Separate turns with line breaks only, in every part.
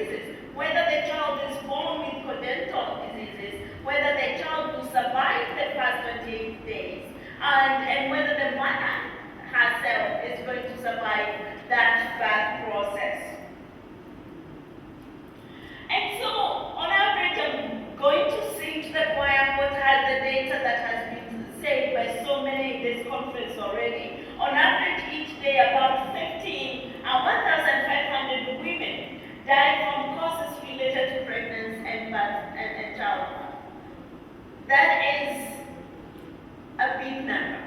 diseases, whether the child is born with congenital diseases, whether the child will survive the first 28 days, and whether the mother herself is going to survive that birth process. And so, on average, I'm going to sing to the choir what has the data that has been said by so many in this conference already. On average, each day, about 1,500 women die from causes related to pregnancy and birth and childbirth. That is a big number.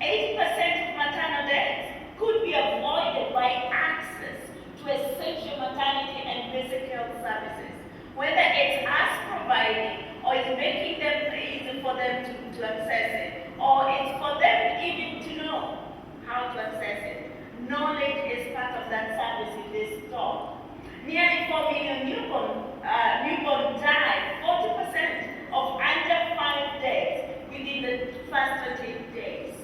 80% of maternal deaths could be avoided by access to essential maternity and basic health services, whether it's us providing or it's making them easy for them to access it, or it's for them even to know how to access it. Knowledge is part of that service in this talk. Nearly 4 million newborn die, 40% of under 5 days within the first 28 days.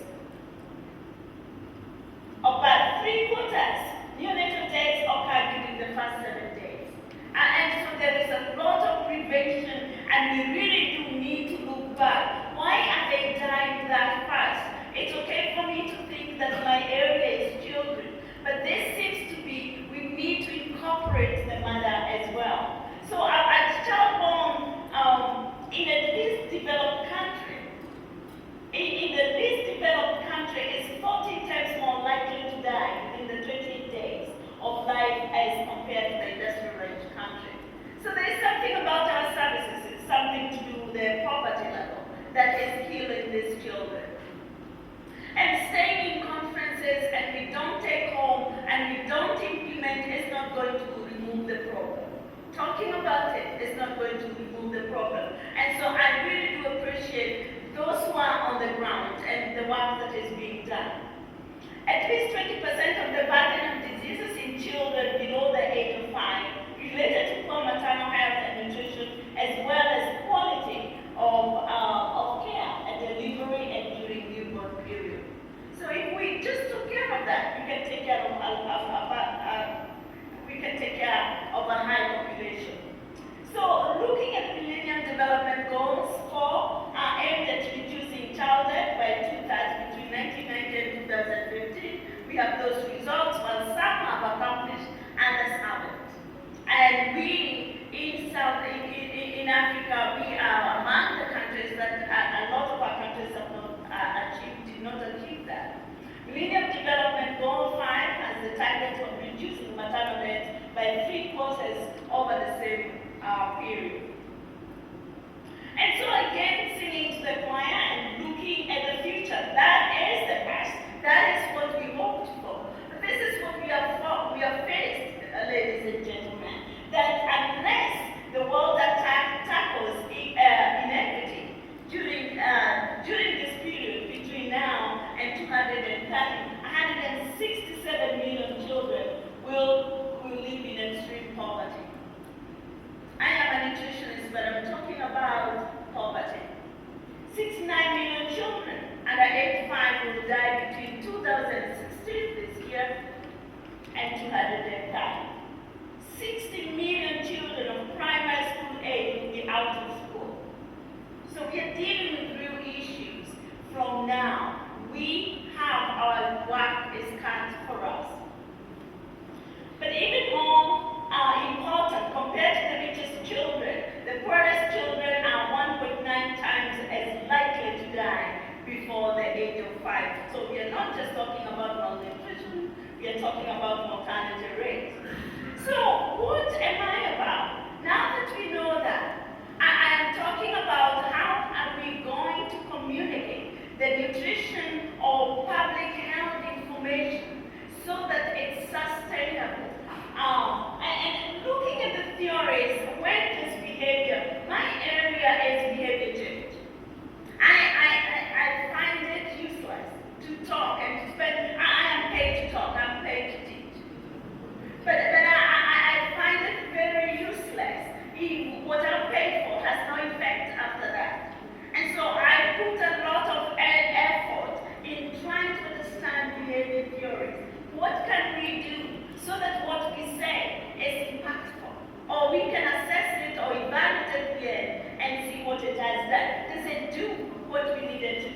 About 3/4 neonatal deaths occur during the first 7 days. And so there is a lot of prevention, and we really do need to look back. Why are they dying that fast? It's okay for me to think that my area is children, but this seems to be, we need to incorporate the mother as well. So a child born in a least developed country, in the least developed country is 14 times more likely to die within the 28 days of life as compared to the industrialized country. So there is something about our services, it's something to do with the poverty level that is killing these children. And staying in conferences and we don't take home and we don't implement is not going to remove the problem. Talking about it is not going to remove the problem. And so I really do appreciate those who are on the ground and the work that is being done. At least 20% of the burden of diseases in children below the age of 5 related to poor maternal health and nutrition, as well as quality of care at delivery and during newborn period. So if we just took care of that, we can take care of a high population. So looking at Millennium Development Goals 4 are aimed at reducing child death by 2/3 between 1990 and 2015. We have those results, while some have accomplished, others haven't. And we in Africa, we are among the countries that a lot of our countries have did not achieve that. Millennium Development Goal 5 has the target of reducing maternal death by 3/4 over the same period. And so again, singing to the choir and looking at the future, that is the past. That is what we hoped for. But this is what we are faced, ladies and gentlemen, that unless the world tackles inequity during this period between now and 2030, 167 million children will live in extreme poverty. I am a nutritionist.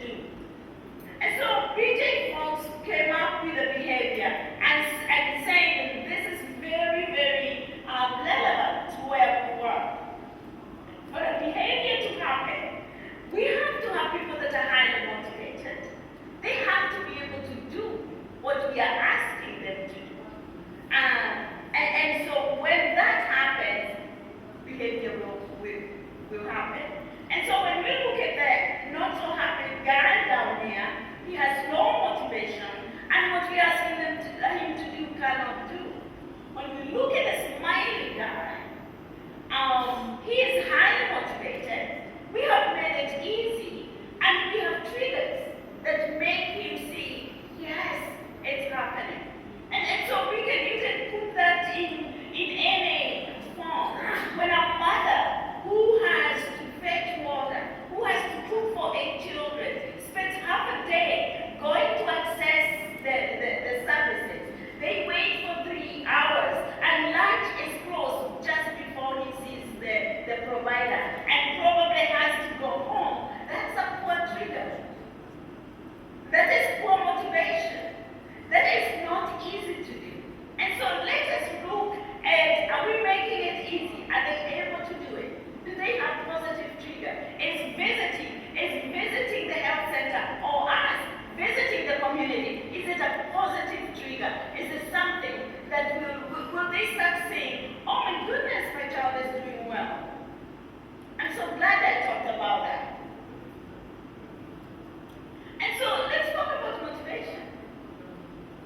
do. And so BJ folks came up with a behavior and saying this is very, very relevant to where we work. For a behavior to happen, we have to have people that are highly motivated. They have to be able to do what we are asking them to do. And so when that happens, behavior will happen. And so when we look at the not so happy guy down here, he has no motivation, and what we are asking him to do cannot do. When we look at the smiley guy, he is highly motivated. We have made it easy, and we have triggers that make him see, yes, it's happening. And so you can put that in any form. When a mother who has to fetch water, who has to cook for 8 children, spends half a day going to access the services, they wait for 3 hours, and lunch is closed just before he sees the provider, and probably has to go home. That's a poor trigger. That is poor motivation. That is not easy to do. And so let us look at, are we making it easy? Are they able to do it? Do they have positive trigger? Is visiting the health center or us visiting the community, is it a positive trigger? Is it something that will they start saying, oh my goodness, my child is doing well? I'm so glad I talked about that. And so let's talk about motivation.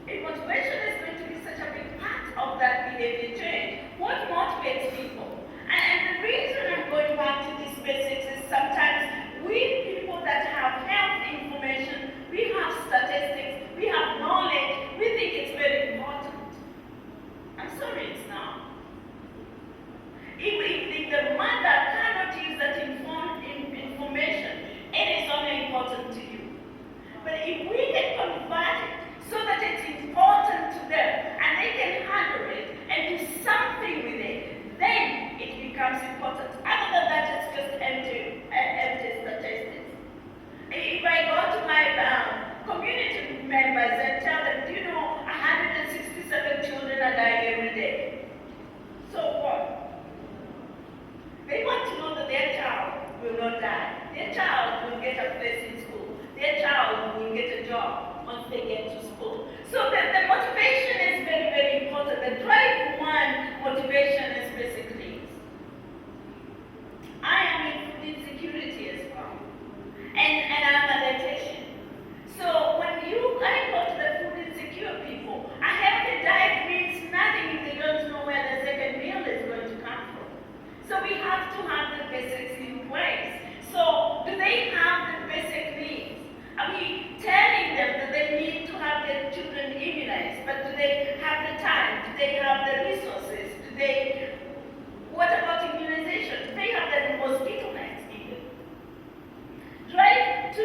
If motivation is going to be such a big part of that behavior change, what motivates people? And the reason I'm going back to these basics is sometimes we people that have health information, we have statistics, we have knowledge, we think it's very important. I'm sorry, it's not. If the mother cannot use that information, it is only important to you. But if we can convert it so that it's important to them and they can handle it and do something with it, then it becomes important. Other than that, it's just empty statistics. If I go to my community members and tell them, do you know, 167 children are dying every day. So what? They want to know that their child will not die. Their child will get a place in school. Their child will get a job once they get to school. So the motivation is very, very important. The drive one motivation is basic needs. I am in food insecurity as well. And I'm a dietitian. So when I go to the food insecure people, a healthy diet means nothing if they don't know where the second meal is going to come from. So we have to have the basics in place. So do they have the basic needs? Are we telling them that they need to have their children immunized, but do they have the time? Do they have the resources? What about immunization? Do they have the mosquito nets even? Drive 2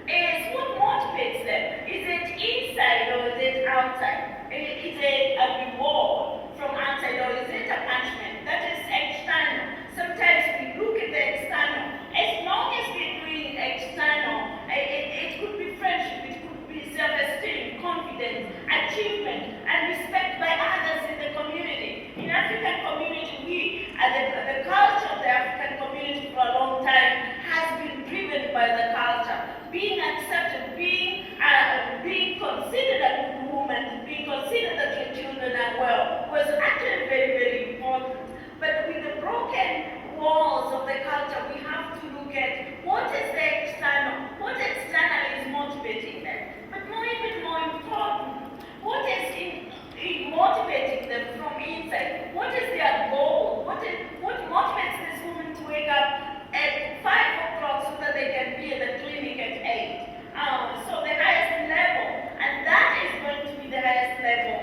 is what motivates them. Is it inside or is it outside? Is it a reward from outside or is it a punishment? That is external. Sometimes we look at the external. As long as we're doing external, it could be friendship, it could be self-esteem, confidence, achievement, and respect by others in the community. In African community, the culture of the African community for a long time has been driven by the culture. Being accepted, being considered a good woman, being considered that your children are well, was actually very, very important. But with the broken walls of the culture, we have to look at what is the external, what external is motivating them. But even more important, what is motivating them from inside? What is their goal? What motivates this woman to wake up at 5 o'clock so that they can be at the clinic at 8? So the highest level, and that is going to be the highest level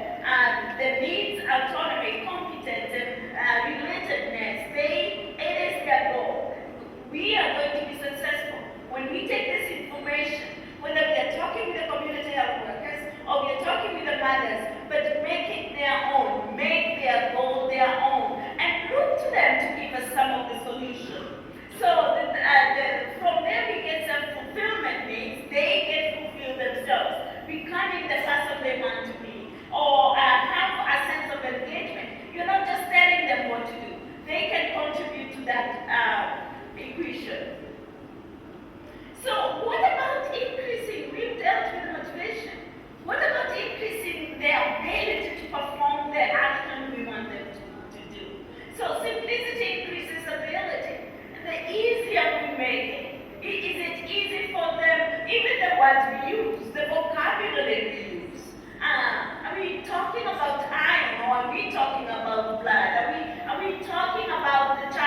iron we use? Are we talking about iron or are we talking about blood? Are we talking about the child